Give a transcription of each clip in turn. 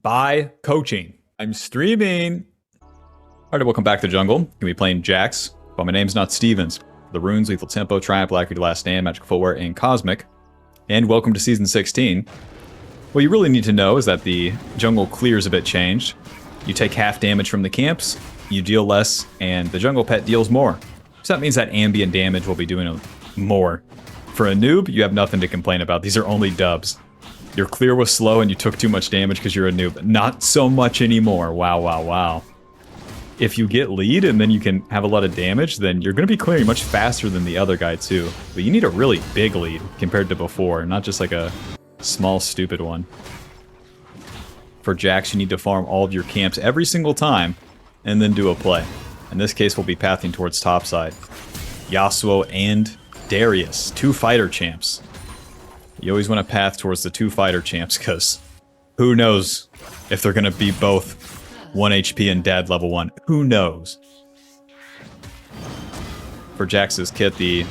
by coaching. I'm streaming. Alright, welcome back to Jungle. Gonna be playing JAX, but my name's not Stevens. The runes, lethal tempo, triumph, alacrity, last stand, magic footwear, and cosmic. And welcome to season 16. What you really need to know is that the jungle clear is a bit changed. You take half damage from the camps, you deal less, and the jungle pet deals more. So that means that ambient damage will be doing more. For a noob, you have nothing to complain about. These are only dubs. Your clear was slow and you took too much damage because you're a noob. Not so much anymore. Wow, wow, wow. If you get lead and then you can have a lot of damage, then you're going to be clearing much faster than the other guy too. But you need a really big lead compared to before, not just like a small stupid one. For JAX, you need to farm all of your camps every single time and then do a play. In this case, we'll be pathing towards topside. Yasuo and Darius, two fighter champs. You always want to path towards the two fighter champs because who knows if they're going to be both 1 HP and dead level 1. Who knows? For JAX's kit, the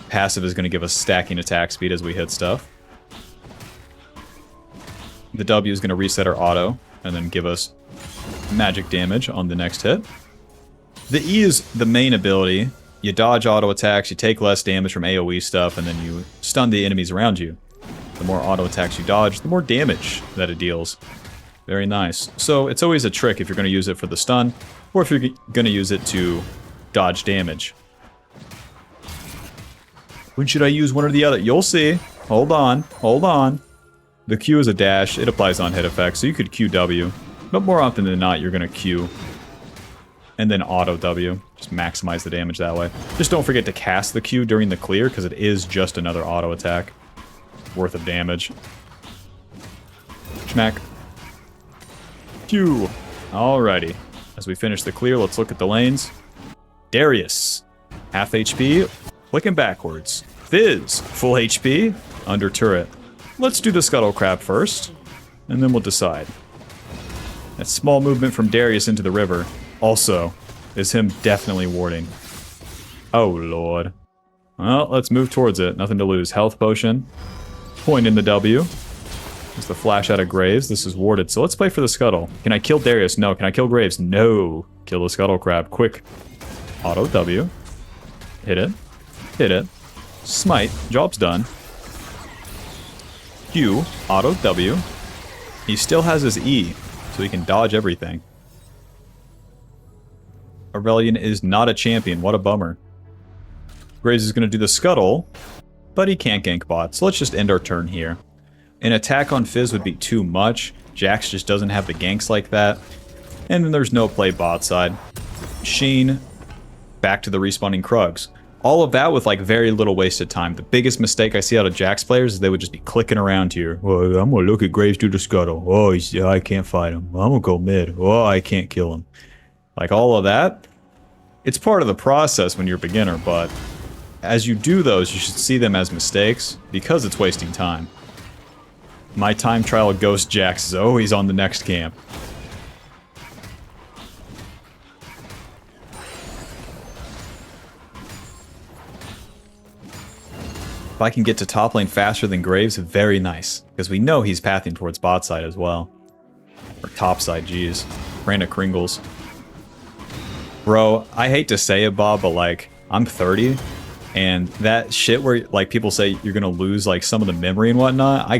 passive is going to give us stacking attack speed as we hit stuff. The W is going to reset our auto and then give us magic damage on the next hit. The E is the main ability. You dodge auto attacks, you take less damage from AoE stuff, and then you stun the enemies around you. The more auto attacks you dodge, the more damage that it deals. Very nice. So it's always a trick if you're going to use it for the stun, or if you're going to use it to dodge damage. When should I use one or the other? You'll see. Hold on. Hold on. The Q is a dash. It applies on hit effects, so you could QW. But more often than not, you're going to Q. And then auto W. Just maximize the damage that way. Just don't forget to cast the Q during the clear, because it is just another auto attack worth of damage. Schmack. Q. Alrighty. As we finish the clear, let's look at the lanes. Darius. Half HP. Flicking backwards. Fizz. Full HP. Under turret. Let's do the Scuttle Crab first, and then we'll decide. That small movement from Darius into the river also is him definitely warding. Oh, Lord. Well, let's move towards it. Nothing to lose. Health potion. Point in the W. There's the flash out of Graves. This is warded, so let's play for the Scuttle. Can I kill Darius? No. Can I kill Graves? No. Kill the Scuttle Crab. Quick. Auto W. Hit it. Hit it. Smite. Job's done. Q. Auto W. He still has his E, so he can dodge everything. Aurelion is not a champion. What a bummer. Graves is going to do the Scuttle, but he can't gank bot, so let's just end our turn here. An attack on Fizz would be too much. JAX just doesn't have the ganks like that. And then there's no play bot side. Sheen, back to the respawning Krugs. All of that with like very little wasted time. The biggest mistake I see out of JAX players is they would just be clicking around here. Oh, I'm going to look at Graves do the Scuttle. Oh, I can't fight him. I'm going to go mid. Oh, I can't kill him. Like all of that, it's part of the process when you're a beginner, but as you do those, you should see them as mistakes because it's wasting time. My time trial ghost JAX is always on the next camp. If I can get to top lane faster than Graves, very nice. Because we know he's pathing towards bot side as well. Or top side, jeez. Randa Kringles. Bro, I hate to say it, Bob, but like, I'm 30. And that shit where like people say you're gonna lose like some of the memory and whatnot,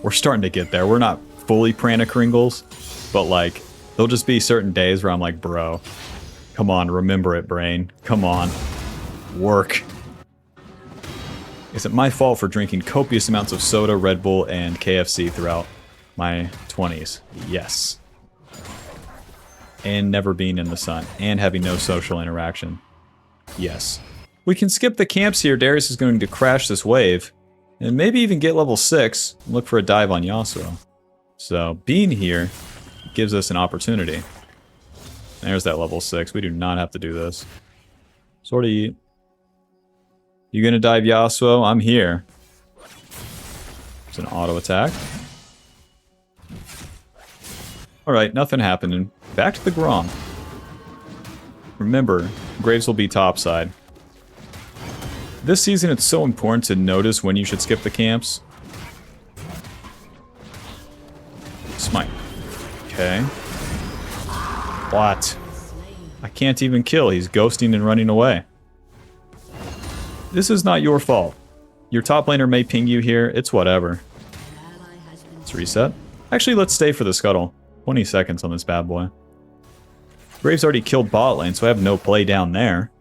we're starting to get there. We're not fully Prana Kringles, but like, there'll just be certain days where I'm like, bro, come on, remember it, brain. Come on. Work. Is it my fault for drinking copious amounts of soda, Red Bull, and KFC throughout my 20s? Yes. And never being in the sun, and having no social interaction. Yes. We can skip the camps here. Darius is going to crash this wave, and maybe even get level 6, and look for a dive on Yasuo. So, being here gives us an opportunity. There's that level 6. We do not have to do this. Sort of. You gonna dive Yasuo? I'm here. It's an auto attack. Alright, nothing happening. Back to the Grom. Remember, Graves will be topside. This season, it's so important to notice when you should skip the camps. Smite. Okay. What? I can't even kill. He's ghosting and running away. This is not your fault. Your top laner may ping you here. It's whatever. Let's reset. Actually, let's stay for the scuttle. 20 seconds on this bad boy. Graves already killed bot lane, so I have no play down there.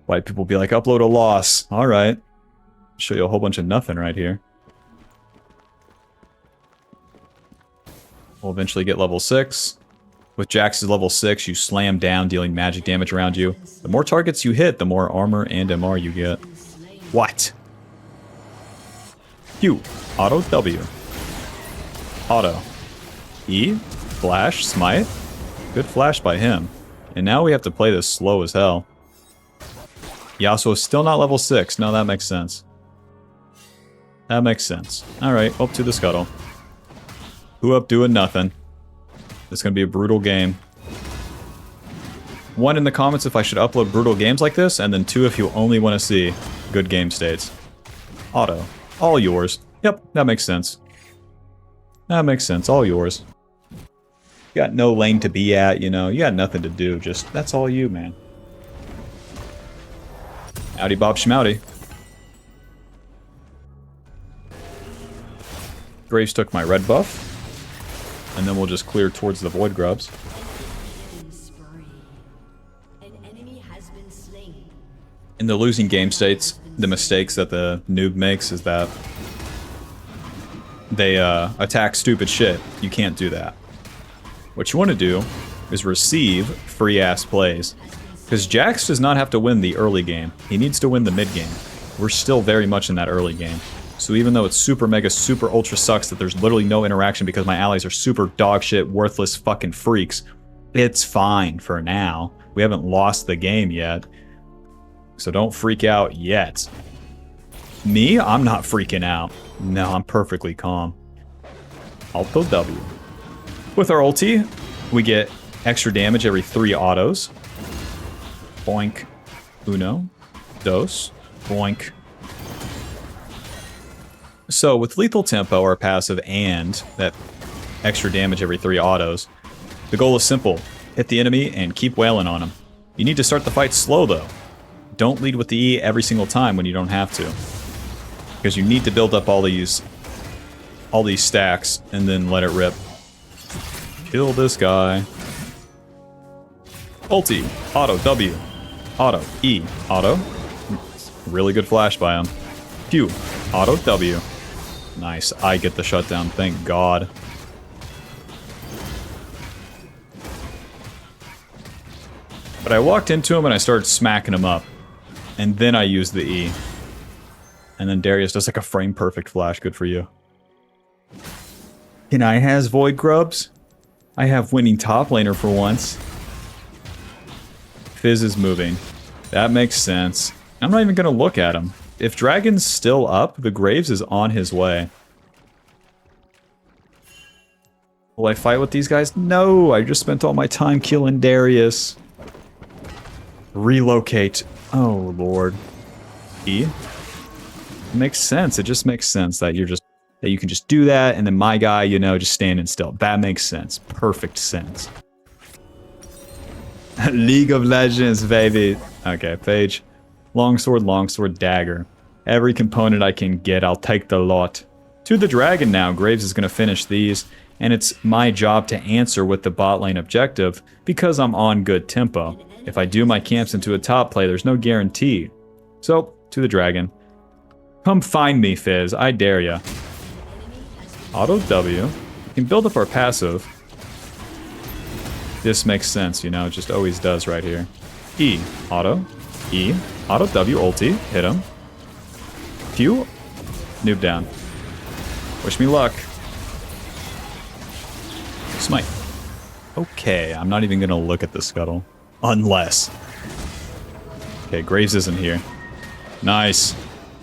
White people be like, upload a loss. Alright. Show you a whole bunch of nothing right here. We'll eventually get level 6. With JAX's level 6, you slam down, dealing magic damage around you. The more targets you hit, the more armor and MR you get. What? Q. Auto W. Auto. E. Flash. Smite. Good flash by him. And now we have to play this slow as hell. Yasuo is still not level 6. No, that makes sense. That makes sense. Alright, up to the scuttle. Who up doing nothing. It's going to be a brutal game. 1 in the comments if I should upload brutal games like this, and then 2 if you only want to see good game states. Auto. All yours. Yep, that makes sense. That makes sense. All yours. You got no lane to be at, you know. You got nothing to do. Just, that's all you, man. Howdy Bob Schmouty. Graves took my red buff. And then we'll just clear towards the Void Grubs. In the losing game states, the mistakes that the noob makes is that they attack stupid shit. You can't do that. What you want to do is receive free-ass plays. Because JAX does not have to win the early game. He needs to win the mid game. We're still very much in that early game. So even though it's super mega super ultra sucks that there's literally no interaction because my allies are super dog shit worthless fucking freaks, it's fine for now. We haven't lost the game yet. So don't freak out yet. Me? I'm not freaking out. No, I'm perfectly calm. Alto W. With our ulti, we get extra damage every 3 autos. Boink. Uno. Dos. Boink. So with lethal tempo, our passive, and that extra damage every 3 autos, the goal is simple. Hit the enemy and keep wailing on him. You need to start the fight slow though. Don't lead with the E every single time when you don't have to. Because you need to build up all these stacks and then let it rip. Kill this guy. Ulti. Auto. W. Auto. E. Auto. Really good flash by him. Q. Auto. W. Nice. I get the shutdown. Thank God. But I walked into him and I started smacking him up. And then I used the E. And then Darius does like a frame perfect flash. Good for you. Can I has Void Grubs? I have winning top laner for once. Fizz is moving. That makes sense. I'm not even going to look at him. If Dragon's still up, the Graves is on his way. Will I fight with these guys? No, I just spent all my time killing Darius. Relocate. Oh, Lord. E? Makes sense. It just makes sense that you can just do that, and then my guy, you know, just standing still. That makes sense. Perfect sense. League of Legends, baby. Okay, Paige. Longsword, dagger. Every component I can get, I'll take the lot. To the dragon now. Graves is going to finish these, and it's my job to answer with the bot lane objective because I'm on good tempo. If I do my camps into a top play, there's no guarantee. So, to the dragon. Come find me, Fizz. I dare ya. Auto W. We can build up our passive. This makes sense, you know, it just always does right here. E. Auto. E. Auto W. Ulti. Hit him. Q. Noob down. Wish me luck. Smite. Okay, I'm not even gonna look at the scuttle. Unless. Okay, Graves isn't here. Nice.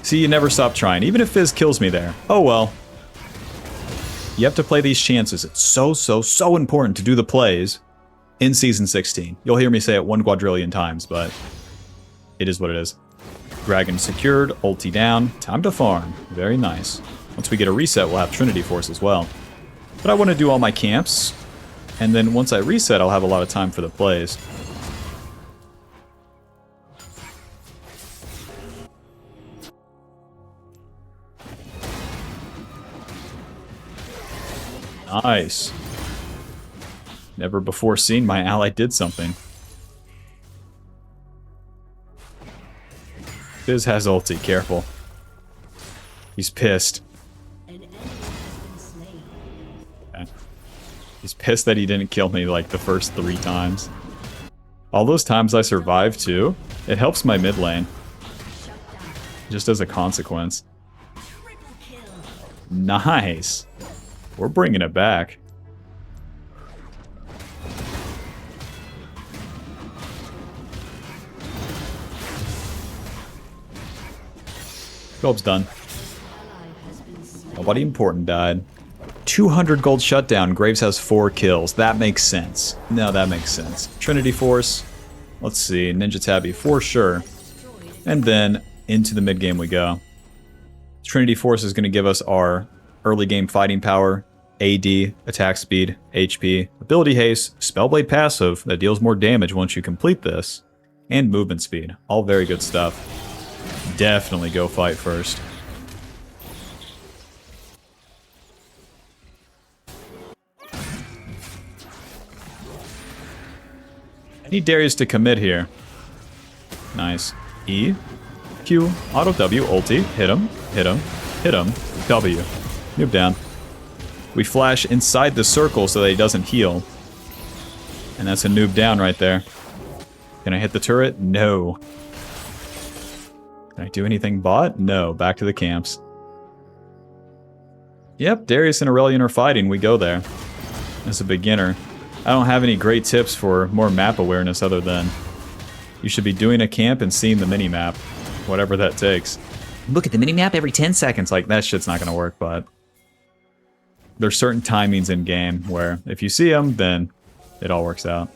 See, you never stop trying, even if Fizz kills me there. Oh well. You have to play these chances. It's so important to do the plays in Season 16. You'll hear me say it 1 quadrillion times, but it is what it is. Dragon secured, ulti down. Time to farm. Very nice. Once we get a reset, we'll have Trinity Force as well. But I want to do all my camps, and then once I reset, I'll have a lot of time for the plays. Nice. Never before seen my ally did something. Fizz has ulti, careful. He's pissed. Okay. He's pissed that he didn't kill me like the first 3 times. All those times I survived too, it helps my mid lane. Just as a consequence. Nice. We're bringing it back. Job's done. Nobody important died. 200 gold shutdown. Graves has 4 kills. That makes sense. No, that makes sense. Trinity Force. Let's see. Ninja Tabby for sure. And then into the mid game we go. Trinity Force is going to give us our early game fighting power, AD, attack speed, HP, ability haste, Spellblade passive that deals more damage once you complete this, and movement speed. All very good stuff. Definitely go fight first. I need Darius to commit here. Nice. E, Q, auto W, ulti, hit him, hit him, hit him, W. Noob down. We flash inside the circle so that he doesn't heal. And that's a noob down right there. Can I hit the turret? No. Can I do anything bot? No. Back to the camps. Yep, Darius and Aurelion are fighting. We go there. As a beginner. I don't have any great tips for more map awareness other than you should be doing a camp and seeing the minimap. Whatever that takes. Look at the minimap every 10 seconds. Like, that shit's not going to work, but there's certain timings in game where if you see them, then it all works out.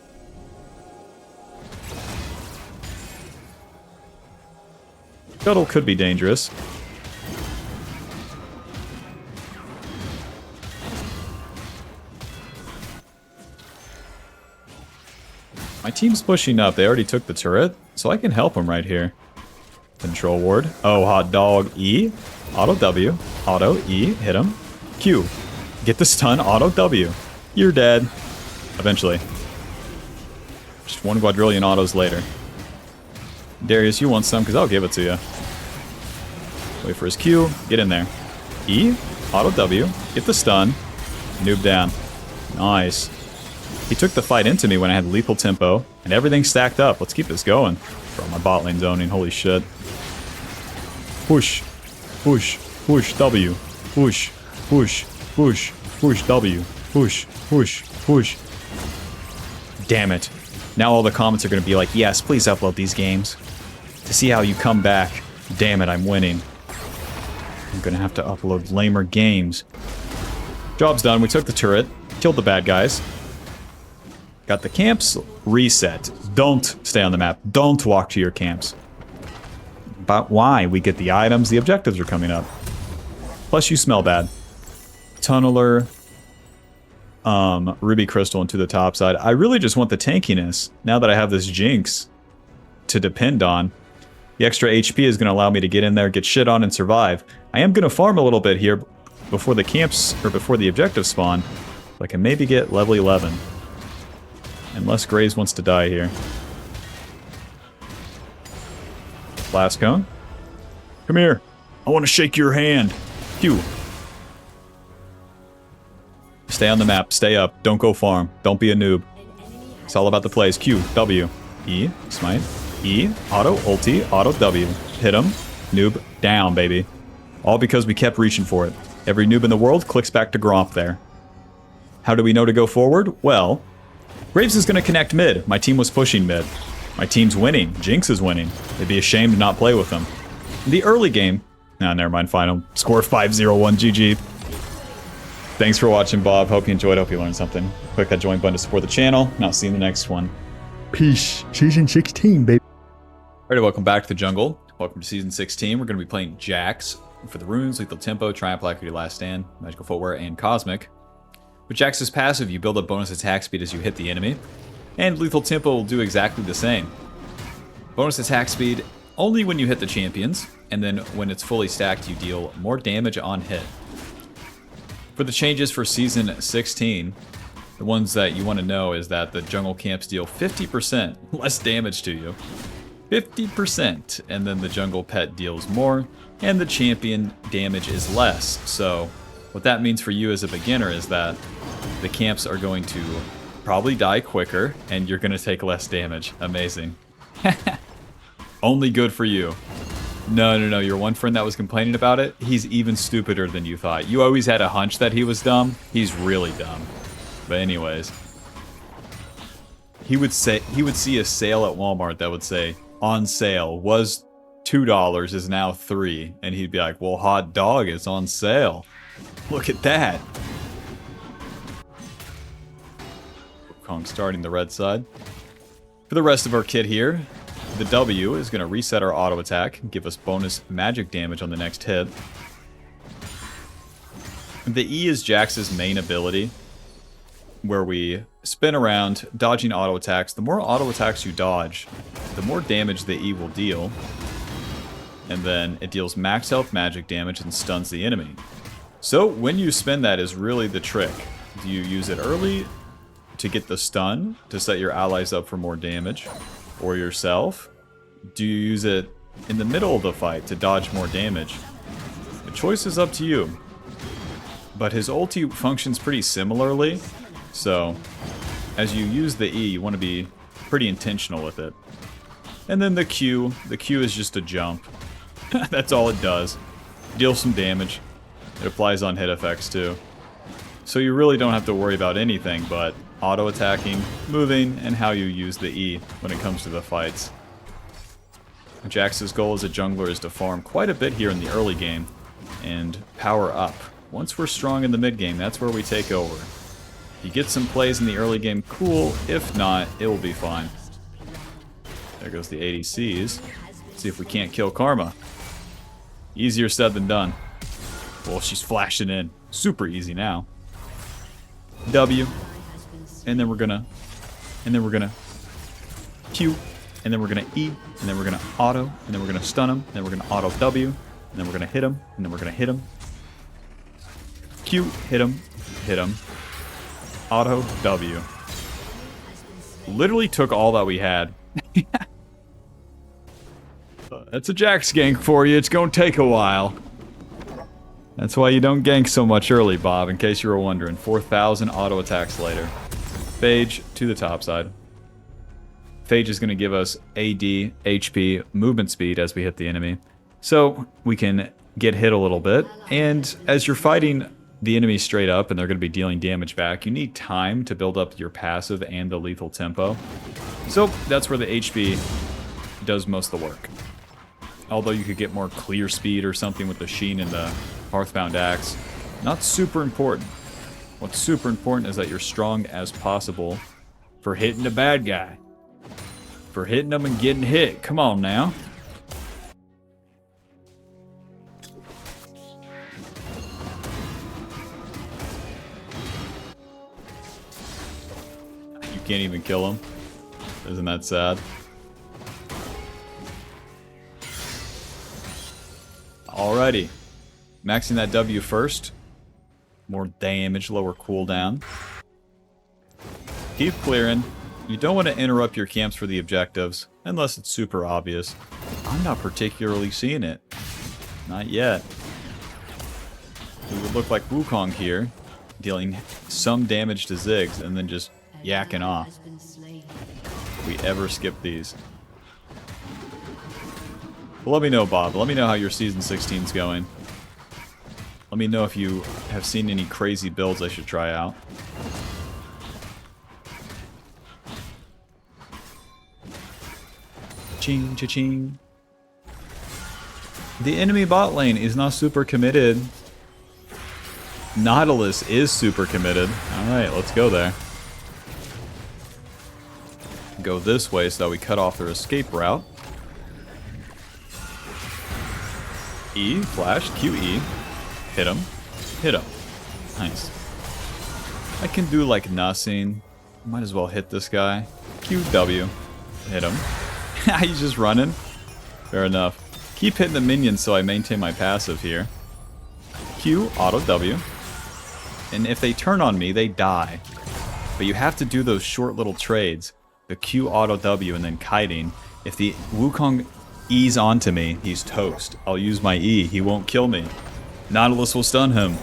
Scuttle could be dangerous. My team's pushing up. They already took the turret, so I can help them right here. Control ward. Oh, hot dog. E. Auto W. Auto E. Hit him. Q. Get the stun. Auto W. You're dead. Eventually. Just 1 quadrillion autos later. Darius, you want some? Because I'll give it to you. Wait for his Q. Get in there. E. Auto W. Get the stun. Noob down. Nice. He took the fight into me when I had lethal tempo, and everything stacked up. Let's keep this going. Bro, my bot lane zoning. Holy shit. Push. Push. Push. W. Push. Push. Push. Push. W. Push. Push. Push. Damn it. Now all the comments are going to be like, yes, please upload these games. To see how you come back. Damn it, I'm winning. I'm going to have to upload lamer games. Job's done. We took the turret. Killed the bad guys. Got the camps reset. Don't stay on the map. Don't walk to your camps. But why? We get the items. The objectives are coming up. Plus you smell bad. Tunneler. Ruby Crystal into the top side. I really just want the tankiness. Now that I have this Jinx to depend on. The extra HP is going to allow me to get in there, get shit on, and survive. I am going to farm a little bit here before the camps, or before the objectives spawn. So I can maybe get level 11. Unless Graves wants to die here. Blast cone. Come here. I want to shake your hand. Q. Stay on the map. Stay up. Don't go farm. Don't be a noob. It's all about the plays. Q. W. E. Smite. E. Auto. Ulti. Auto. W. Hit him. Noob. Down, baby. All because we kept reaching for it. Every noob in the world clicks back to Gromp there. How do we know to go forward? Well, Graves is going to connect mid. My team was pushing mid. My team's winning. Jinx is winning. They'd be ashamed to not play with them. In the early game... Nah, never mind. Final. Score 5-0-1. GG. Thanks for watching, Bob. Hope you enjoyed. Hope you learned something. Click that join button to support the channel. And I'll see you in the next one. Peace. Season 16, baby. Alright, welcome back to the jungle. Welcome to Season 16. We're going to be playing JAX. For the runes, lethal tempo, triumph, alacrity, last stand, magical footwear, and cosmic. With JAX's passive, you build up bonus attack speed as you hit the enemy, and Lethal Tempo will do exactly the same. Bonus attack speed only when you hit the champions, and then when it's fully stacked, you deal more damage on hit. For the changes for Season 16, the ones that you want to know is that the jungle camps deal 50% less damage to you. 50%, and then the jungle pet deals more, and the champion damage is less. So what that means for you as a beginner is that the camps are going to probably die quicker, and you're going to take less damage. Amazing. Only good for you. No, your one friend that was complaining about it, he's even stupider than you thought. You always had a hunch that he was dumb. He's really dumb. But anyways, he would see a sale at Walmart that would say, on sale, was $2, is now $3. And he'd be like, well, hot dog, it's on sale. Look at that. Kong starting the red side. For the rest of our kit here, the W is going to reset our auto attack and give us bonus magic damage on the next hit. The E is JAX's main ability, where we spin around, dodging auto attacks. The more auto attacks you dodge, the more damage the E will deal. And then it deals max health magic damage and stuns the enemy. So when you spin that is really the trick. Do you use it early to get the stun, to set your allies up for more damage, or yourself? Do you use it in the middle of the fight to dodge more damage? The choice is up to you. But his ulti functions pretty similarly, so as you use the E, you want to be pretty intentional with it. And then the Q is just a jump. That's all it does. Deals some damage. It applies on hit effects too. So you really don't have to worry about anything but auto attacking, moving, and how you use the E when it comes to the fights. JAX's goal as a jungler is to farm quite a bit here in the early game and power up. Once we're strong in the mid game, that's where we take over. If you get some plays in the early game, cool. If not, it will be fine. There goes the ADCs. Let's see if we can't kill Karma. Easier said than done. Well, she's flashing in. Super easy now. W. And then we're gonna Q. And then we're gonna E. And then we're gonna auto. And then we're gonna stun him. And then we're gonna auto W. And then we're gonna hit him. And then we're gonna hit him. Q. Hit him. Hit him. Auto W. Literally took all that we had. That's a JAX gank for you. It's gonna take a while. That's why you don't gank so much early, Bob, in case you were wondering. 4,000 auto attacks later. Phage to the top side. Phage is going to give us AD, HP, movement speed as we hit the enemy. So we can get hit a little bit. And as you're fighting the enemy straight up and they're going to be dealing damage back, you need time to build up your passive and the lethal tempo. So that's where the HP does most of the work. Although you could get more clear speed or something with the Sheen and the Hearthbound Axe. Not super important. What's super important is that you're strong as possible for hitting the bad guy. For hitting them and getting hit. Come on now. You can't even kill him. Isn't that sad? Alrighty. Maxing that W first. More damage, lower cooldown. Keep clearing. You don't want to interrupt your camps for the objectives, unless it's super obvious. I'm not particularly seeing it. Not yet. We would look like Wukong here, dealing some damage to Ziggs, and then just yakking off. If we ever skip these. Well, let me know, Bob. Let me know how your Season 16's going. Let me know if you have seen any crazy builds I should try out. Ching, cha-ching. The enemy bot lane is not super committed. Nautilus is super committed. Alright, let's go there. Go this way so that we cut off their escape route. E, flash, QE. Hit him. Hit him. Nice. I can do like nothing. Might as well hit this guy. QW. Hit him. He's just running. Fair enough. Keep hitting the minions so I maintain my passive here. Q, auto W. And if they turn on me, they die. But you have to do those short little trades. The Q, auto W, and then kiting. If the Wukong E's onto me, he's toast. I'll use my E. He won't kill me. Nautilus will stun him.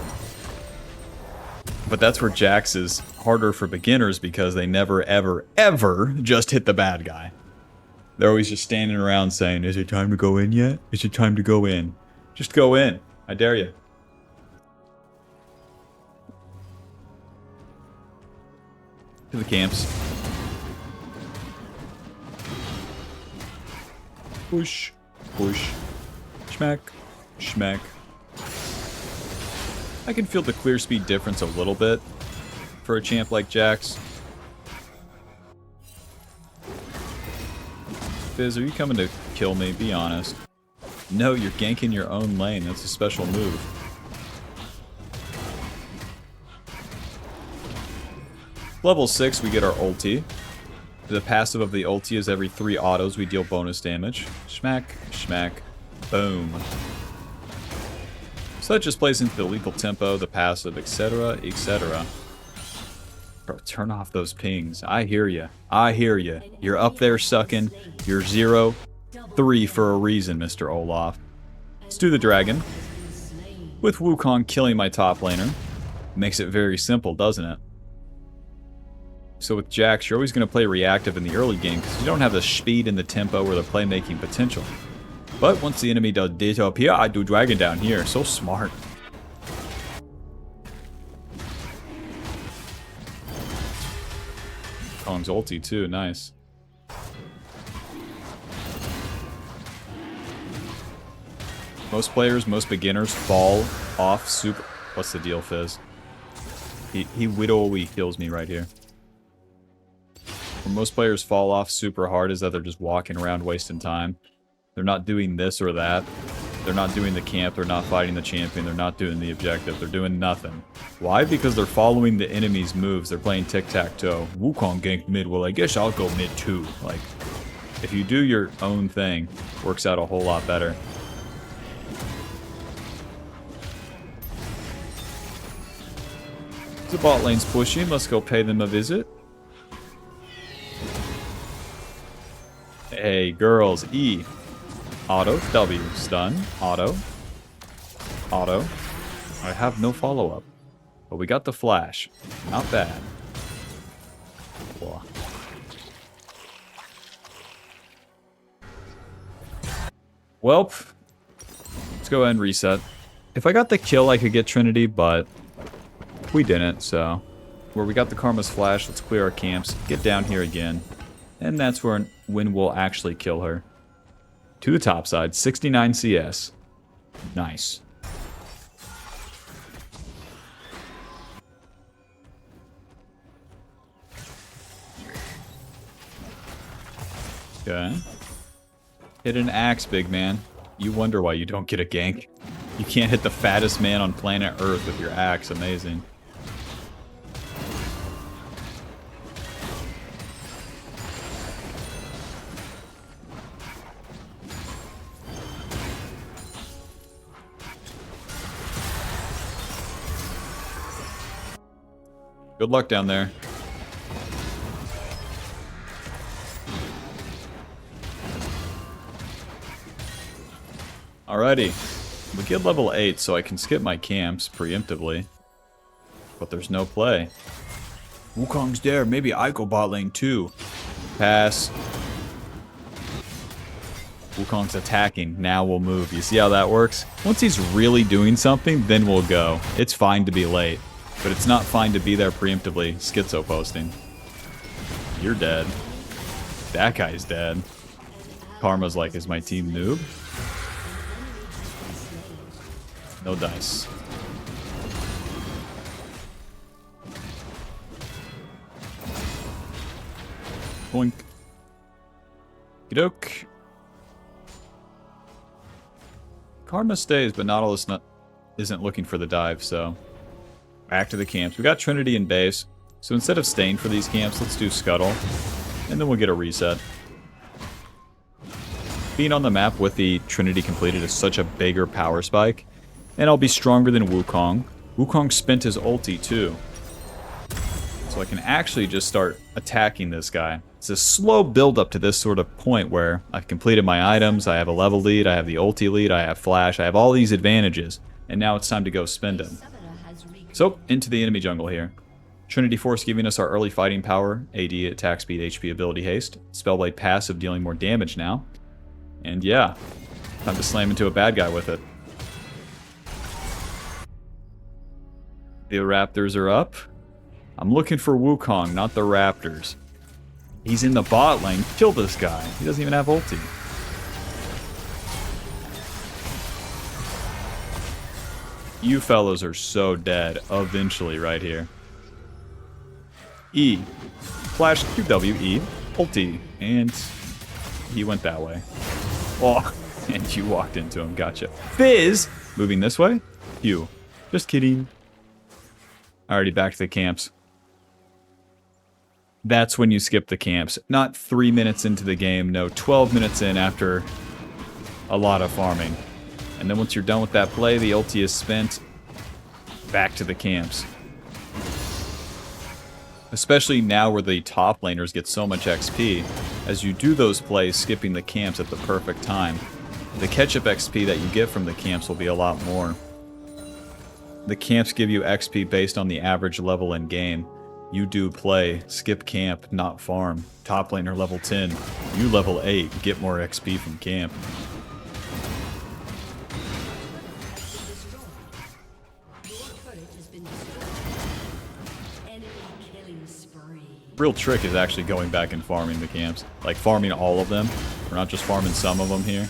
But that's where JAX is harder for beginners because they never, ever, ever just hit the bad guy. They're always just standing around saying, is it time to go in yet? Is it time to go in? Just go in. I dare you. To the camps. Push. Push. Schmack. Schmack. I can feel the clear speed difference a little bit for a champ like JAX. Fizz, are you coming to kill me? Be honest. No, you're ganking your own lane. That's a special move. Level 6, we get our ulti. The passive of the ulti is every 3 autos we deal bonus damage. Schmack, schmack, boom. So that just plays into the lethal tempo, the passive, etc., etc. Bro, turn off those pings. I hear ya. I hear ya. You're up there sucking. You're 0-3 for a reason, Mr. Olaf. Let's do the dragon. With Wukong killing my top laner. Makes it very simple, doesn't it? So with JAX, you're always going to play reactive in the early game because you don't have the speed and the tempo or the playmaking potential. But once the enemy does ditto up here, I do dragon down here. So smart. Kong's ulti too, nice. Most players, most beginners fall off super... What's the deal, Fizz? He widowy kills me right here. Where most players fall off super hard is that they're just walking around wasting time. They're not doing this or that. They're not doing the camp. They're not fighting the champion. They're not doing the objective. They're doing nothing. Why? Because they're following the enemy's moves. They're playing tic-tac-toe. Wukong ganked mid. Well, I guess I'll go mid too. Like, if you do your own thing, it works out a whole lot better. The bot lane's pushing. Let's go pay them a visit. Hey, girls. E. Auto. W. Stun. Auto. Auto. I have no follow-up. But we got the flash. Not bad. Whoa. Welp. Let's go ahead and reset. If I got the kill, I could get Trinity, but we didn't, so... Where we got the Karma's flash, let's clear our camps, get down here again. And that's when we'll actually kill her. To the top side, 69 CS. Nice. Okay. Hit an axe, big man. You wonder why you don't get a gank. You can't hit the fattest man on planet Earth with your axe. Amazing. Good luck down there. Alrighty. We get level 8, so I can skip my camps preemptively. But there's no play. Wukong's there. Maybe I go bot lane too. Pass. Wukong's attacking. Now we'll move. You see how that works? Once he's really doing something, then we'll go. It's fine to be late. But it's not fine to be there preemptively. Schizo posting. You're dead. That guy's dead. Karma's like, is my team noob? No dice. Boink. Gidok. Karma stays, but Nautilus isn't looking for the dive, so... Back to the camps. We got Trinity in base. So instead of staying for these camps, let's do Scuttle. And then we'll get a reset. Being on the map with the Trinity completed is such a bigger power spike. And I'll be stronger than Wukong. Wukong spent his ulti too. So I can actually just start attacking this guy. It's a slow build up to this sort of point where I've completed my items, I have a level lead, I have the ulti lead, I have flash, I have all these advantages. And now it's time to go spend them. So, into the enemy jungle here. Trinity Force giving us our early fighting power, AD, attack speed, HP, ability, haste. Spellblade passive dealing more damage now. And yeah, time to slam into a bad guy with it. The Raptors are up. I'm looking for Wukong, not the Raptors. He's in the bot lane. Kill this guy. He doesn't even have ulti. You fellows are so dead eventually right here. E. Flash QW E. Ulti. And he went that way. Oh, and you walked into him. Gotcha. Fizz! Moving this way? You. Just kidding. Already back to the camps. That's when you skip the camps. Not 3 minutes into the game. No, 12 minutes in after a lot of farming. And then once you're done with that play, the ulti is spent. Back to the camps. Especially now where the top laners get so much XP. As you do those plays, skipping the camps at the perfect time. The catch-up XP that you get from the camps will be a lot more. The camps give you XP based on the average level in game. You do play, skip camp, not farm. Top laner level 10, you level 8, get more XP from camp. Real trick is actually going back and farming the camps. Like farming all of them. We're not just farming some of them here.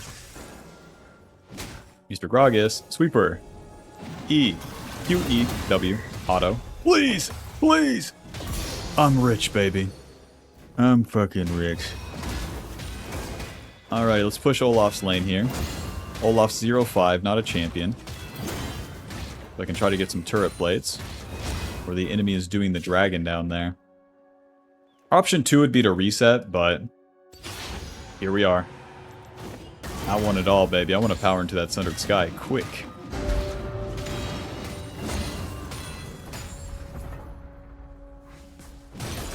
Mr. Gragas, sweeper. E. Q, E, W, auto. Please! Please! I'm rich, baby. I'm fucking rich. Alright, let's push Olaf's lane here. Olaf's 0-5, not a champion. So I can try to get some turret plates. Where the enemy is doing the dragon down there. Option 2 would be to reset, but here we are. I want it all, baby. I want to power into that sundered sky quick.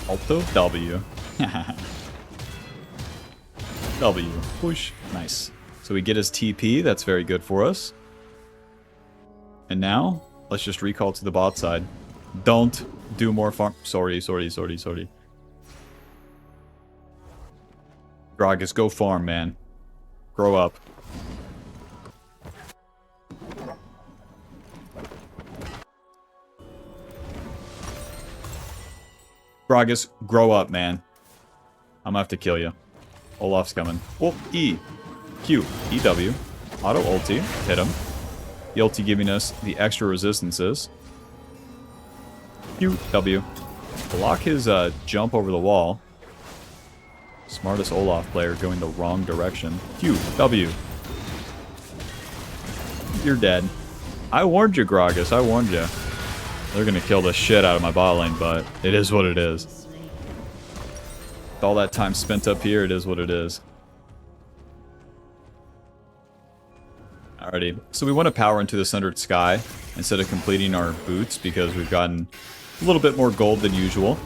Alto W. W. Push. Nice. So we get his TP. That's very good for us. And now, let's just recall to the bot side. Don't do more farm. Sorry. Gragas, go farm, man. Grow up. Gragas, grow up, man. I'm gonna have to kill you. Olaf's coming. Oh, E. Q. EW. Auto ulti. Hit him. The ulti giving us the extra resistances. Q. W. Block his jump over the wall. Smartest Olaf player going the wrong direction. Q. W. You're dead. I warned you, Gragas. I warned you. They're gonna kill the shit out of my bot lane, but it is what it is. With all that time spent up here, it is what it is. Alrighty, so we want to power into the sundered sky instead of completing our boots because we've gotten a little bit more gold than usual.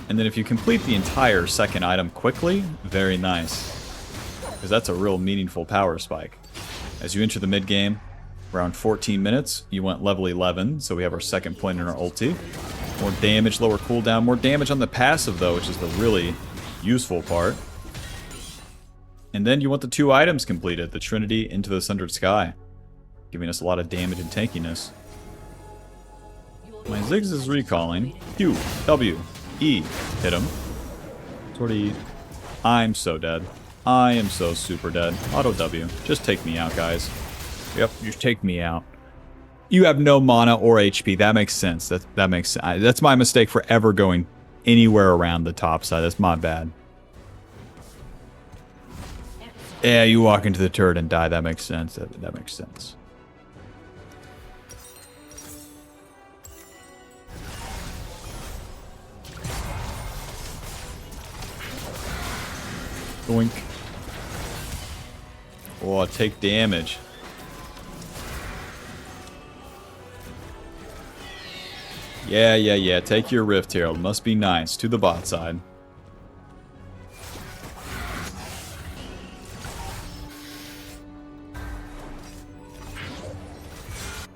And then if you complete the entire second item quickly, very nice. Because that's a real meaningful power spike. As you enter the mid game, around 14 minutes, you went level 11, so we have our second point in our ulti. More damage, lower cooldown, more damage on the passive though, which is the really useful part. And then you want the 2 items completed, the Trinity into the Sundered Sky, giving us a lot of damage and tankiness. My Ziggs is recalling. Q, W, E, hit him. Sorry. I'm so dead. I am so super dead. Auto W. Just take me out, guys. Yep, just take me out. You have no mana or HP. That makes sense. That makes sense. That's my mistake for ever going anywhere around the top side. That's my bad. Yeah, you walk into the turret and die. That makes sense. That makes sense. Doink. Oh, take damage. Yeah. Take your Rift Herald. Must be nice. To the bot side.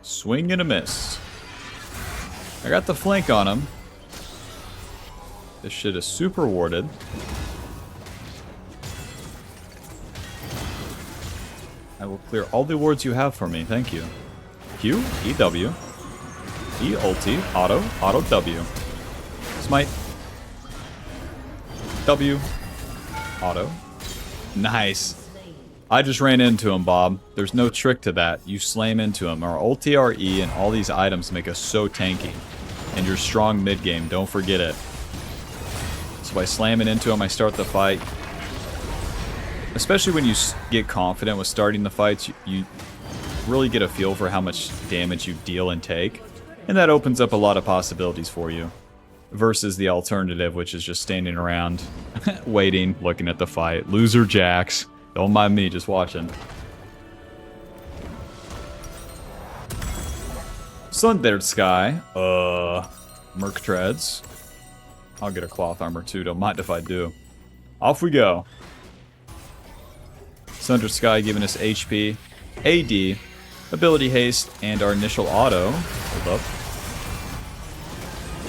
Swing and a miss. I got the flank on him. This shit is super warded. I will clear all the wards you have for me. Thank you. Q, E, W. E, ulti, auto, W. Smite. W. Auto. Nice. I just ran into him, Bob. There's no trick to that. You slam into him. Our ulti, our E, and all these items make us so tanky. And you're strong mid-game. Don't forget it. So by slamming into him, I start the fight. Especially when you get confident with starting the fights, you really get a feel for how much damage you deal and take. And that opens up a lot of possibilities for you. Versus the alternative, which is just standing around, waiting, looking at the fight. Loser JAX. Don't mind me, just watching. Sundered Sky. Merc Treads. I'll get a cloth armor too, don't mind if I do. Off we go. Sundered Sky giving us HP, AD, ability haste, and our initial auto. Hold up.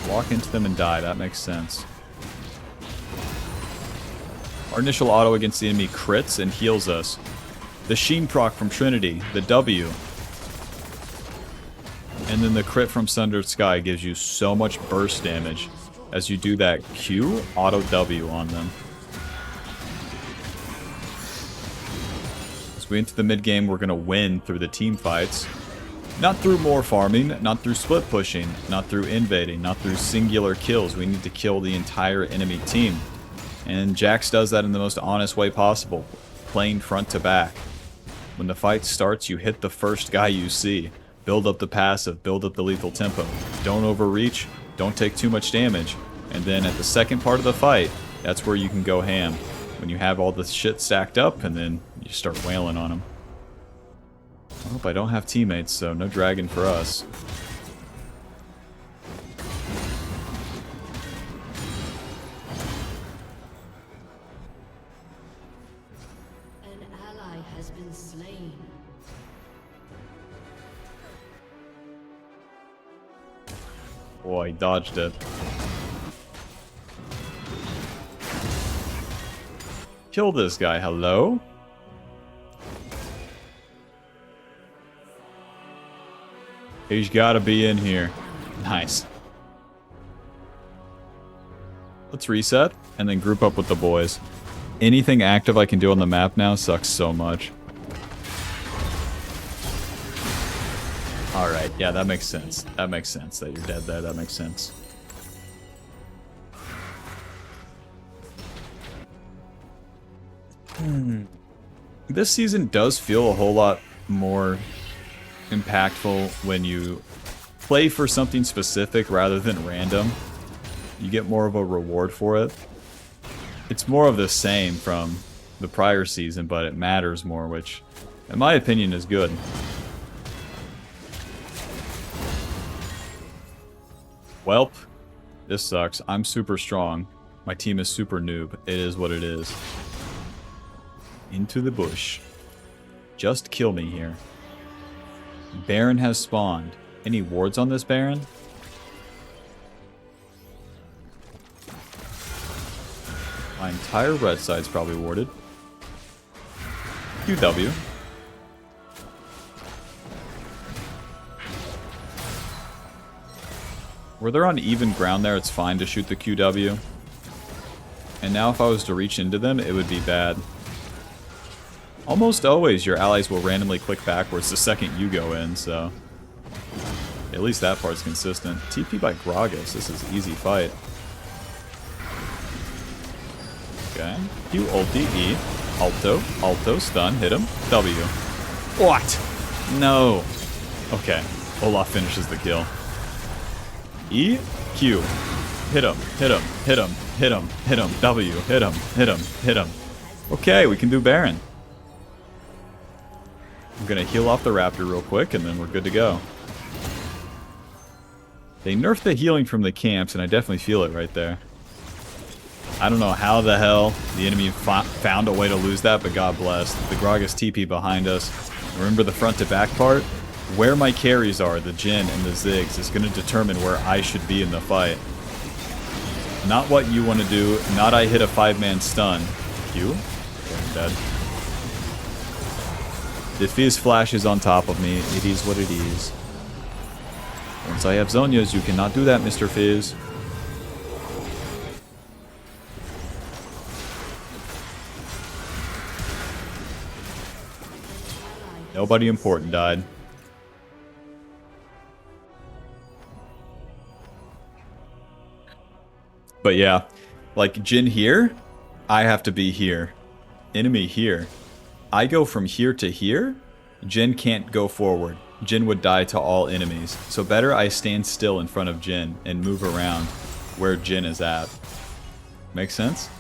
Walk into them and die, that makes sense. Our initial auto against the enemy crits and heals us. The Sheen proc from Trinity, the W. And then the crit from Sundered Sky gives you so much burst damage as you do that Q, auto W on them. As we enter the mid game, we're going to win through the team fights. Not through more farming, not through split pushing, not through invading, not through singular kills. We need to kill the entire enemy team. And JAX does that in the most honest way possible, playing front to back. When the fight starts, you hit the first guy you see. Build up the passive, build up the lethal tempo. Don't overreach, don't take too much damage. And then at the second part of the fight, that's where you can go ham. When you have all the shit stacked up, and then you start wailing on them. I hope I don't have teammates, so no dragon for us. An ally has been slain. Boy, he dodged it. Kill this guy, hello? He's gotta be in here. Nice. Let's reset, and then group up with the boys. Anything active I can do on the map now sucks so much. Alright, yeah, that makes sense. That makes sense that you're dead there, that makes sense. This season does feel a whole lot more impactful when you play for something specific rather than random. You get more of a reward for it. It's more of the same from the prior season, but it matters more, which, in my opinion, is good. Welp, this sucks. I'm super strong. My team is super noob. It is what it is. Into the bush. Just kill me here. Baron has spawned. Any wards on this Baron? My entire red side's probably warded. QW. Where they're on even ground there, it's fine to shoot the QW. And now if I was to reach into them, it would be bad. Almost always your allies will randomly click backwards the second you go in, so... At least that part's consistent. TP by Gragas, this is an easy fight. Okay. Q, ulti, E, alto, stun, hit him, W. What? No. Okay, Olaf finishes the kill. E, Q. Hit him, hit him, hit him, hit him, hit him, W, hit him, hit him, hit him. Okay, we can do Baron. I'm gonna heal off the Raptor real quick, and then we're good to go. They nerfed the healing from the camps, and I definitely feel it right there. I don't know how the hell the enemy found a way to lose that, but God bless. The Gragas TP behind us. Remember the front to back part? Where my carries are, the Jhin and the Ziggs, is going to determine where I should be in the fight. Not what you want to do, not I hit a 5-man stun. Q? Okay, I'm dead. The Fizz flashes on top of me. It is what it is. Once I have Zhonya's, you cannot do that, Mr. Fizz. Nobody important died. But yeah, like Jhin here, I have to be here. Enemy here. I go from here to here, Jhin can't go forward. Jhin would die to all enemies. So better I stand still in front of Jhin and move around where Jhin is at. Make sense?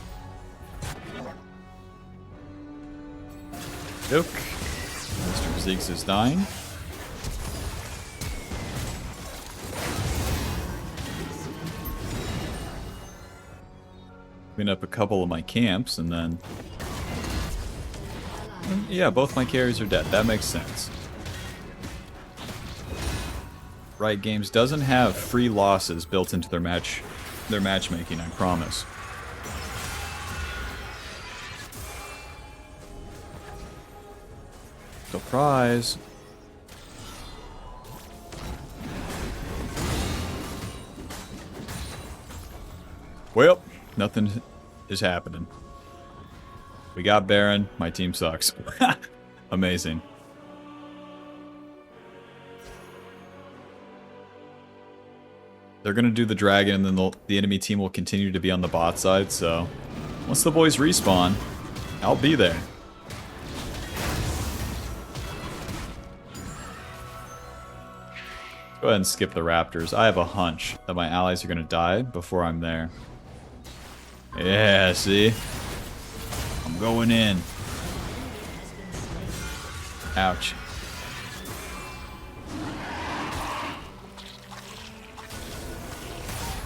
Nope. Mr. Ziggs is dying. Clean up a couple of my camps and then... Yeah, both my carries are dead. That makes sense. Riot Games doesn't have free losses built into their matchmaking, I promise. Surprise! Well, nothing is happening. We got Baron. My team sucks. Amazing. They're going to do the dragon, and then the enemy team will continue to be on the bot side, so... Once the boys respawn, I'll be there. Go ahead and skip the Raptors. I have a hunch that my allies are going to die before I'm there. Yeah, see? I'm going in. Ouch.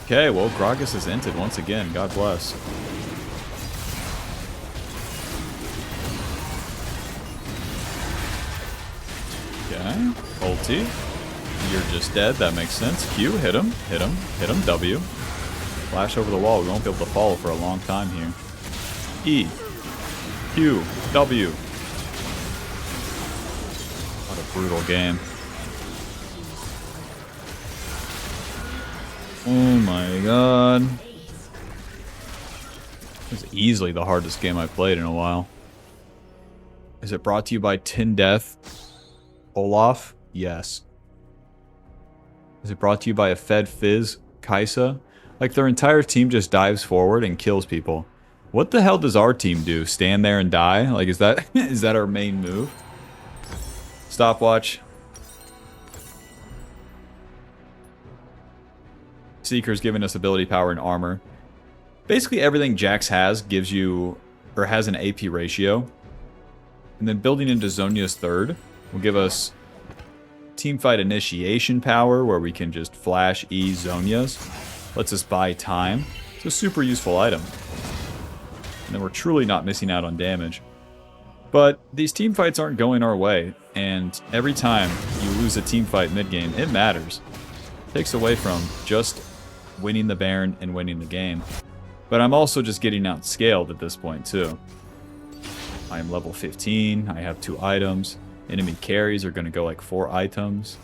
Okay, well, Gragas is entered once again. God bless. Okay, ulti. You're just dead. That makes sense. Q, hit him, hit him, hit him. W. Flash over the wall. We won't be able to follow for a long time here. E. Q. W. What a brutal game. Oh my god. This is easily the hardest game I've played in a while. Is it brought to you by Tin Death? Olaf? Yes. Is it brought to you by a fed Fizz? Kaisa? Like their entire team just dives forward and kills people. What the hell does our team do? Stand there and die? Like is that is that our main move? Stopwatch. Seeker's giving us ability power and armor. Basically everything JAX has gives you, or has an AP ratio. And then building into Zhonya's third will give us teamfight initiation power, where we can just flash E Zhonya's. Lets us buy time. It's a super useful item. And then we're truly not missing out on damage. But these teamfights aren't going our way, and every time you lose a teamfight mid-game, it matters. It takes away from just winning the Baron and winning the game. But I'm also just getting outscaled at this point too. I am level 15, I have 2 items. Enemy carries are going to go like 4 items.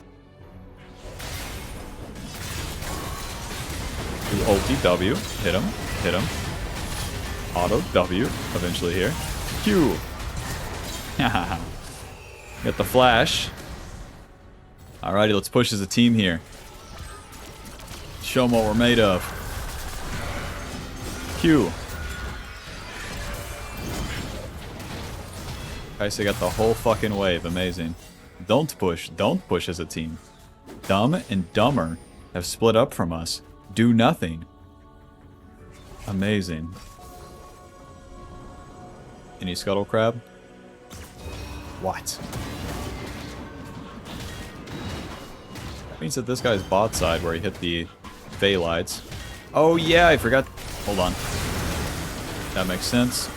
Ulti W, hit him, hit him. Auto W, eventually here. Q! Got the flash. Alrighty, let's push as a team here. Show them what we're made of. Q. Kaisa got the whole fucking wave. Amazing. Don't push. Don't push as a team. Dumb and Dumber have split up from us. Do nothing. Amazing. Any scuttle crab? What? That means that this guy's bot side where he hit the Fey lights. Oh yeah, I forgot. Hold on. That makes sense.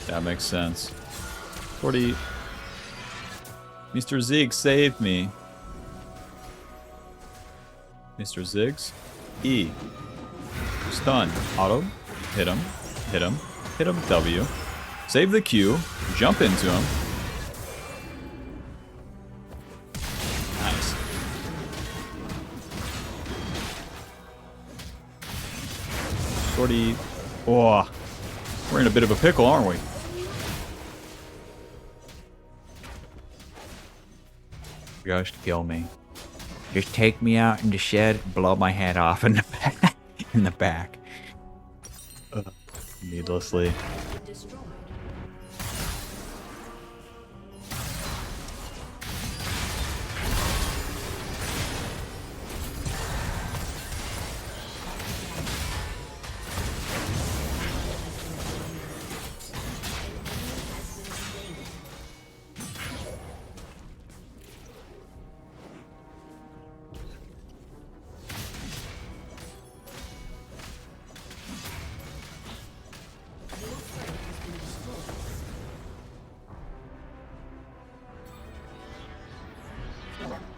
That makes sense. 40. Mr. Ziggs saved me. Mr. Ziggs. E. Stun. Auto. Hit him. Hit him. Hit him. W. Save the Q. Jump into him. Nice. Shorty. Oh. We're in a bit of a pickle, aren't we? Just kill me. Just take me out in the shed, blow my head off in the back. In the back. Needlessly. Destroyed.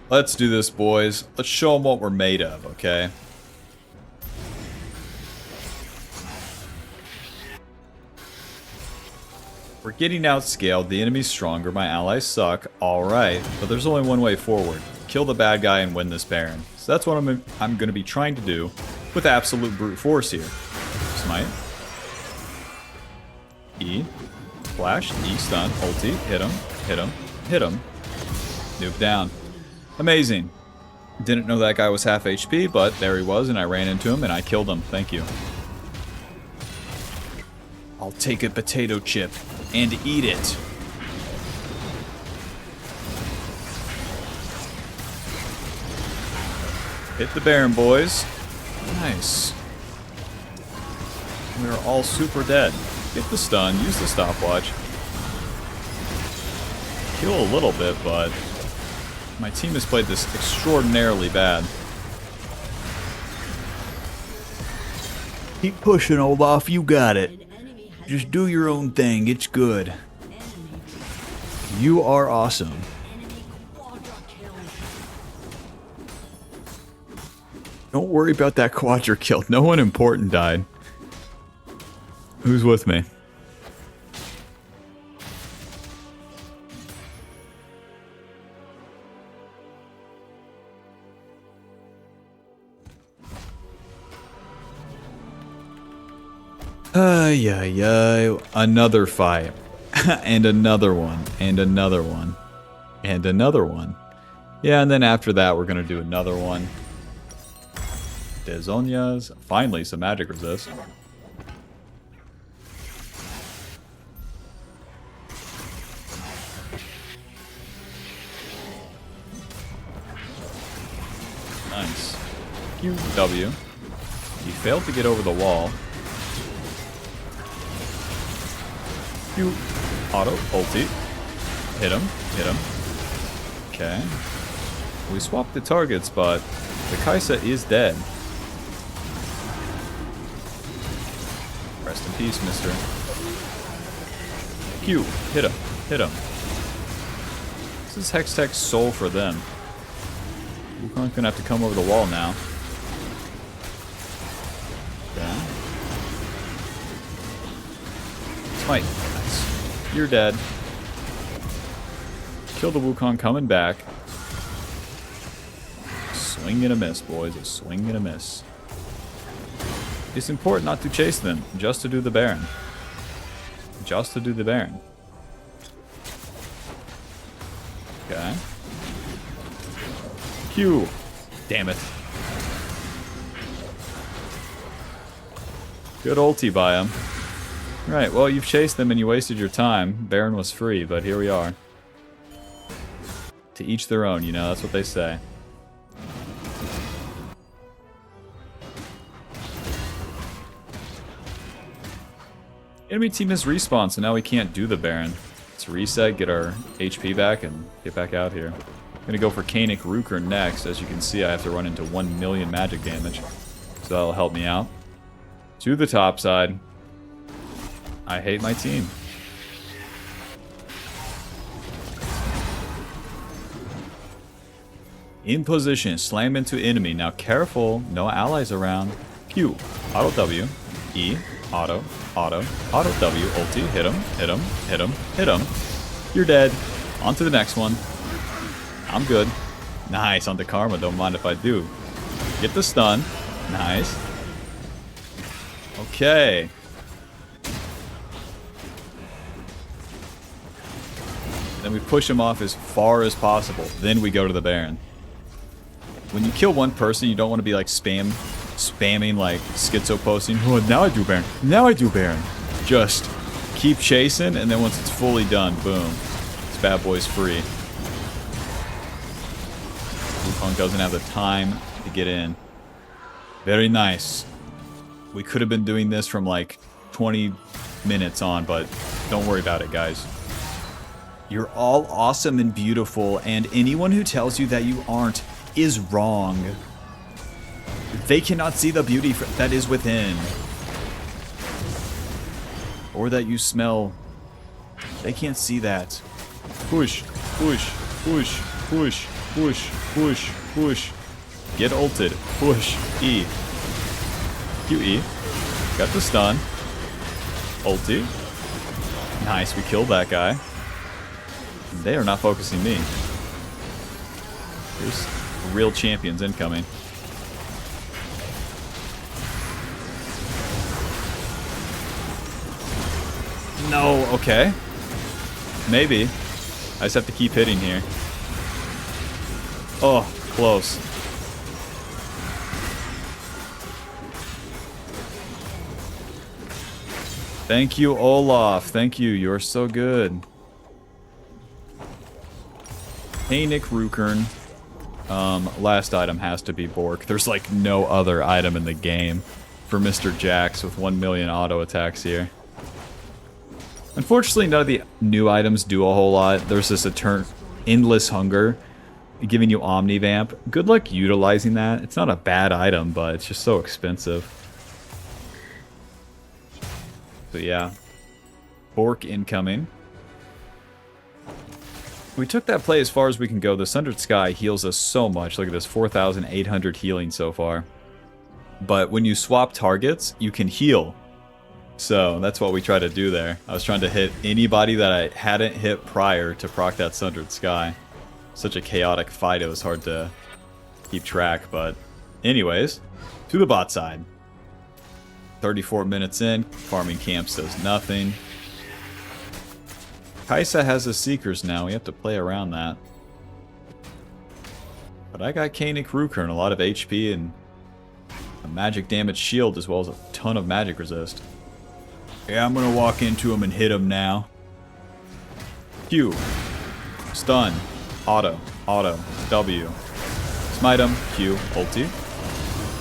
Let's do this, boys. Let's show them what we're made of, okay? We're getting outscaled. The enemy's stronger. My allies suck. Alright. But there's only one way forward. Kill the bad guy and win this Baron. So that's what I'm going to be trying to do with absolute brute force here. Smite. E. Flash. E. Stun. Ulti. Hit him. Hit him. Hit him. Nuke down. Amazing. Didn't know that guy was half HP, but there he was, and I ran into him, and I killed him. Thank you. I'll take a potato chip and eat it. Hit the Baron, boys. Nice. We're all super dead. Get the stun, use the stopwatch. Kill a little bit, but my team has played this extraordinarily bad. Keep pushing, Olaf. You got it. Just do your own thing. It's good. You are awesome. Don't worry about that quadra kill. No one important died. Who's with me? Another fight. And another one. And another one. And another one. Yeah, and then after that, we're going to do another one. Dezonias. Finally, some magic resist. Nice. QW. He failed to get over the wall. Q. Auto. Ulti. Hit him. Hit him. Okay. We swapped the targets, but the Kaisa is dead. Rest in peace, mister. Q. Hit him. Hit him. This is Hextech's soul for them. Wukong's gonna have to come over the wall now. Okay. Smite. Nice. You're dead. Kill the Wukong coming back. Swing and a miss, boys. A swing and a miss. It's important not to chase them, just to do the Baron. Just to do the Baron. Okay. Q. Damn it. Good ulti by him. Right, well, you've chased them and you wasted your time. Baron was free, but here we are. To each their own, you know, that's what they say. Enemy team has respawned, so now we can't do the Baron. Let's reset, get our HP back, and get back out here. I'm gonna go for Kanik Ruker next. As you can see, I have to run into 1 million magic damage. So that'll help me out. To the top side. I hate my team. In position, slam into enemy. Now careful, no allies around. Q, auto W, E, auto, auto, auto W, ulti, hit him, hit him, hit him, hit him. You're dead. On to the next one. I'm good. Nice, on the Karma, don't mind if I do. Get the stun. Nice. Okay. Then we push him off as far as possible. Then we go to the Baron. When you kill one person, you don't want to be like spamming like schizo posting. Oh, now I do Baron. Now I do Baron. Just keep chasing, and then once it's fully done, boom. This bad boy's free. Wukong doesn't have the time to get in. Very nice. We could have been doing this from like 20 minutes on, but don't worry about it, guys. You're all awesome and beautiful, and anyone who tells you that you aren't is wrong. They cannot see the beauty that is within. Or that you smell. They can't see that. Push, push, push, push, push, push, push. Get ulted. Push. E. QE. Got the stun. Ulti. Nice, we killed that guy. They are not focusing me. There's real champions incoming. No, okay. Maybe. I just have to keep hitting here. Oh, close. Thank you, Olaf. Thank you. You're so good. Hey, Nick Rukern. Last item has to be Bork. There's like no other item in the game for Mr. JAX with 1 million auto attacks here. Unfortunately, none of the new items do a whole lot. There's this endless hunger giving you Omnivamp. Good luck utilizing that. It's not a bad item, but it's just so expensive. So yeah, Bork incoming. We took that play as far as we can go. The Sundered Sky heals us so much. Look at this, 4,800 healing so far. But when you swap targets, you can heal. So that's what we try to do there. I was trying to hit anybody that I hadn't hit prior to proc that Sundered Sky. Such a chaotic fight, it was hard to keep track. But anyways, to the bot side. 34 minutes in, farming camps does nothing. Kaisa has the Seekers now, we have to play around that. But I got Kanik Ruker and a lot of HP and a magic damage shield as well as a ton of magic resist. Yeah, I'm gonna walk into him and hit him now. Q. Stun. Auto. Auto. W. Smite him. Q. Ulti.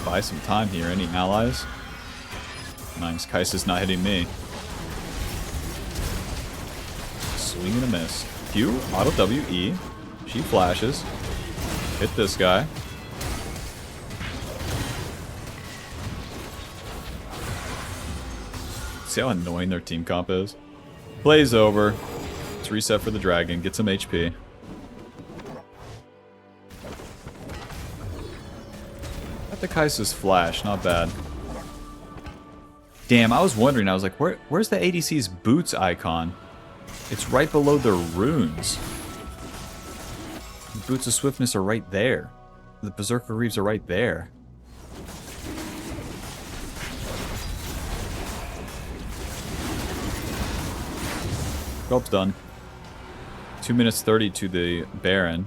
Buy some time here. Any allies? Nice. Kaisa's not hitting me. Swing and a miss. Q. Auto W. E. She flashes. Hit this guy. See how annoying their team comp is? Play's over. Let's reset for the dragon. Get some HP. Got the Kaisa's flash. Not bad. Damn, I was wondering. I was like, where's the ADC's boots icon? It's right below the runes. The boots of swiftness are right there. The Berserker Greaves are right there. Sculpt's done. 2 minutes 30 to the Baron.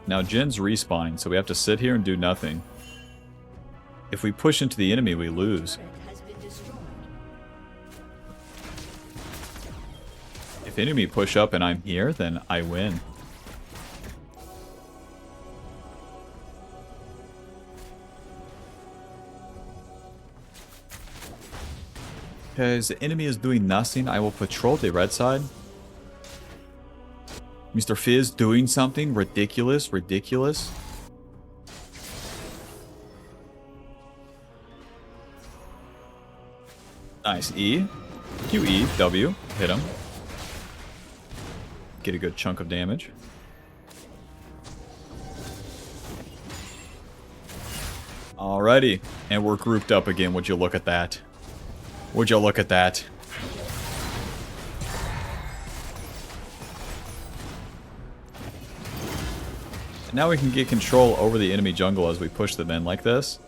Now Jin's respawning, so we have to sit here and do nothing. If we push into the enemy, we lose. If enemy push up and I'm here, then I win. Because the enemy is doing nothing, I will patrol the red side. Mr. Fizz doing something ridiculous, ridiculous. Nice. E. Q, E, W. Hit him. Get a good chunk of damage. Alrighty. And we're grouped up again. Would you look at that? Would you look at that? And now we can get control over the enemy jungle as we push them in like this.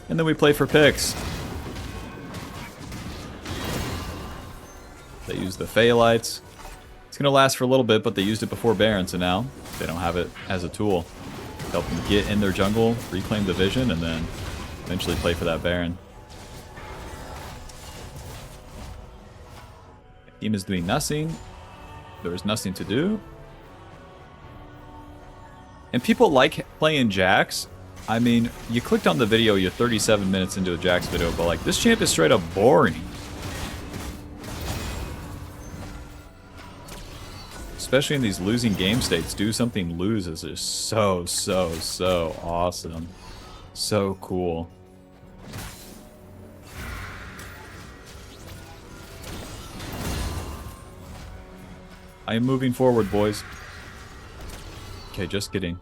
And then we play for picks. They use the Phaelites. It's going to last for a little bit, but they used it before Baron, so now they don't have it as a tool. Help them get in their jungle, reclaim the vision, and then eventually play for that Baron. Team is doing nothing. There's nothing to do. And people like playing JAX. I mean, you clicked on the video, you're 37 minutes into a JAX video, but like, this champ is straight up boring. Especially in these losing game states, do something lose is just so awesome. So cool. I am moving forward, boys. Okay, just kidding.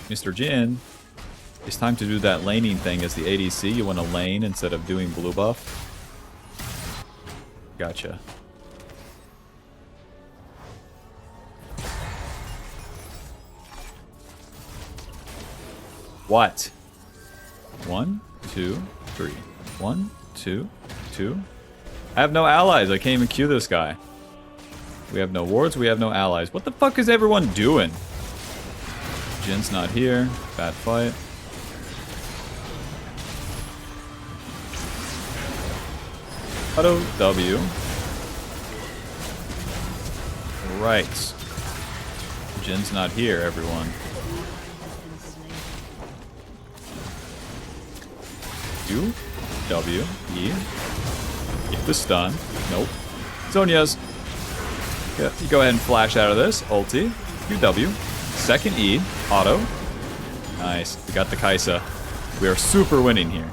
Mr. Jin, it's time to do that laning thing as the ADC. You want to lane instead of doing blue buff. Gotcha. What? 1, 2, 3. 1, 2, 2. I have no allies. I can't even Q this guy. We have no wards. We have no allies. What the fuck is everyone doing? Jin's not here. Bad fight. Auto W. Right. Jin's not here, everyone. Q, W, E. Get the stun. Nope. Sonya's. Yeah, you go ahead and flash out of this. Ulti. Q, W. Second E. Auto. Nice. We got the Kaisa. We are super winning here.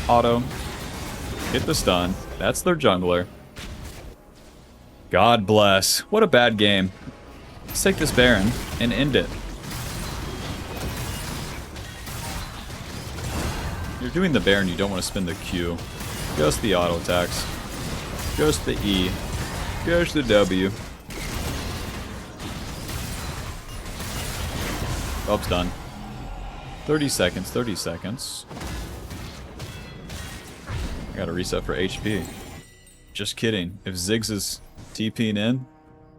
Auto. Hit the stun. That's their jungler. God bless. What a bad game. Let's take this Baron and end it. You're doing the Baron, you don't want to spin the Q. Just the auto attacks. Just the E. Just the W. Oh, it's done. 30 seconds, 30 seconds. I gotta reset for HP. Just kidding. If Ziggs is TPing in,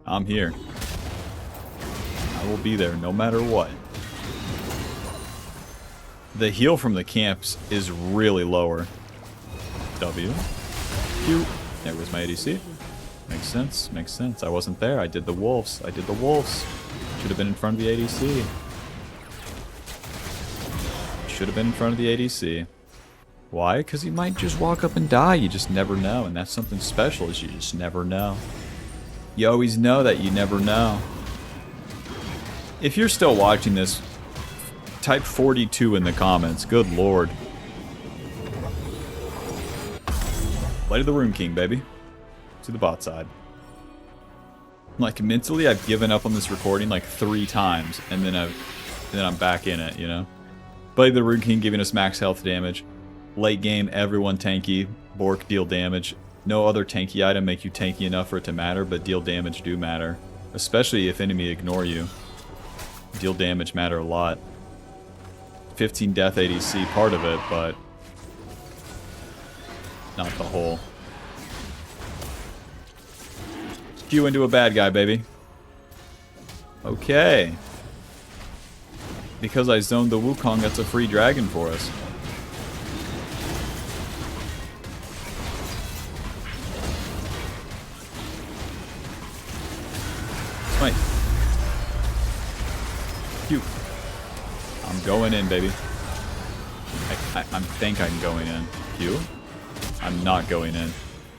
I'm here. I will be there no matter what. The heal from the camps is really lower. W. Q. There was my ADC. Makes sense. Makes sense. I wasn't there. I did the wolves. I did the wolves. Should have been in front of the ADC. Should have been in front of the ADC. Why? Because he might just walk up and die. You just never know. And that's something special, is you just never know. You always know that you never know. If you're still watching this, type 42 in the comments. Good lord. Play to the Rune King, baby. To the bot side. Like, mentally, I've given up on this recording like 3 times, and then I'm back in it, you know? Play the Rune King, giving us max health damage. Late game, everyone tanky. Bork deal damage. No other tanky item make you tanky enough for it to matter, but deal damage do matter. Especially if enemy ignore you. Deal damage matter a lot. 15 death ADC part of it, but not the whole. Q into a bad guy, baby. Okay. Because I zoned the Wukong, that's a free dragon for us. Smite. Q. I'm going in, baby. I think I'm going in. Q? I'm not going in.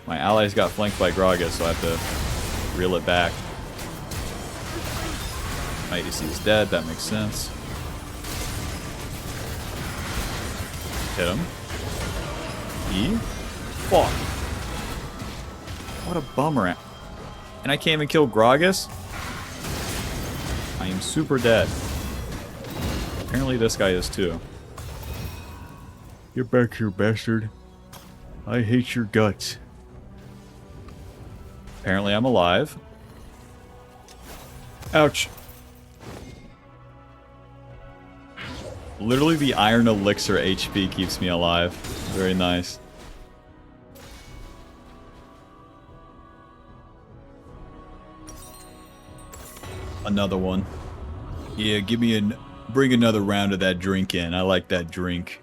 My allies got flanked by Gragas, so I have to reel it back. My ADC is dead, that makes sense. Hit him. E? Fuck. What a bummer. And I can't even kill Gragas? I am super dead. Apparently this guy is too. Get back here, bastard. I hate your guts. Apparently I'm alive. Ouch. Literally the Iron Elixir HP keeps me alive. Very nice. Another one. Yeah, bring another round of that drink in. I like that drink.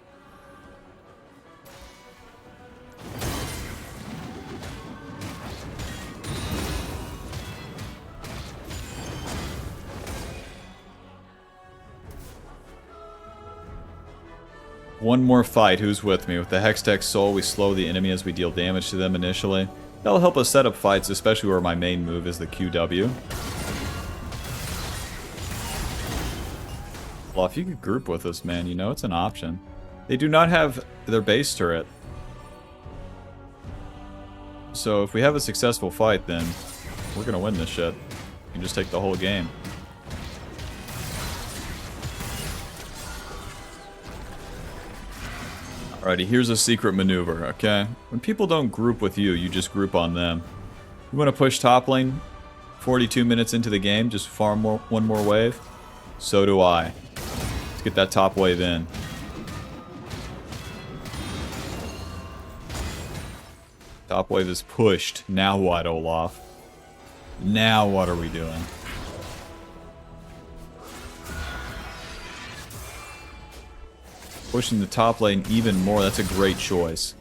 One more fight. Who's with me? With the Hextech Soul, we slow the enemy as we deal damage to them initially. That'll help us set up fights, especially where my main move is the QW. Well, if you could group with us, man, you know it's an option. They do not have their base turret. So if we have a successful fight, then we're gonna win this shit. You can just take the whole game. Alrighty, here's a secret maneuver, okay? When people don't group with you, you just group on them. You want to push top lane 42 minutes into the game, just farm one more wave? So do I. Let's get that top wave in. Top wave is pushed. Now what, Olaf? Now what are we doing? Pushing the top lane even more. That's a great choice.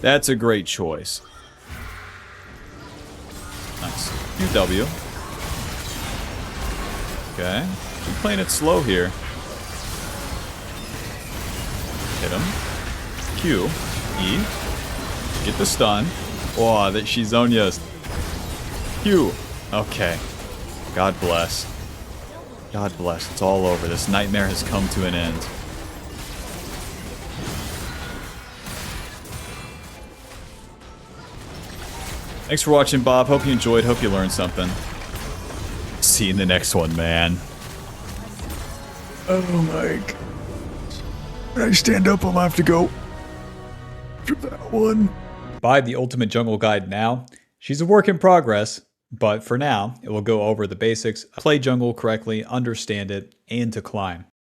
That's a great choice. Nice. UW. Okay. Keep playing it slow here. Hit him. Q. E. Get the stun. Oh, that Shizonia's. Q. Okay. God bless. God bless. It's all over. This nightmare has come to an end. Thanks for watching, Bob. Hope you enjoyed. Hope you learned something. See you in the next one, man. Oh my god. When I stand up, I'm gonna have to go for that one. Buy the Ultimate Jungle Guide now. She's a work in progress, but for now, it will go over the basics, play jungle correctly, understand it, and to climb.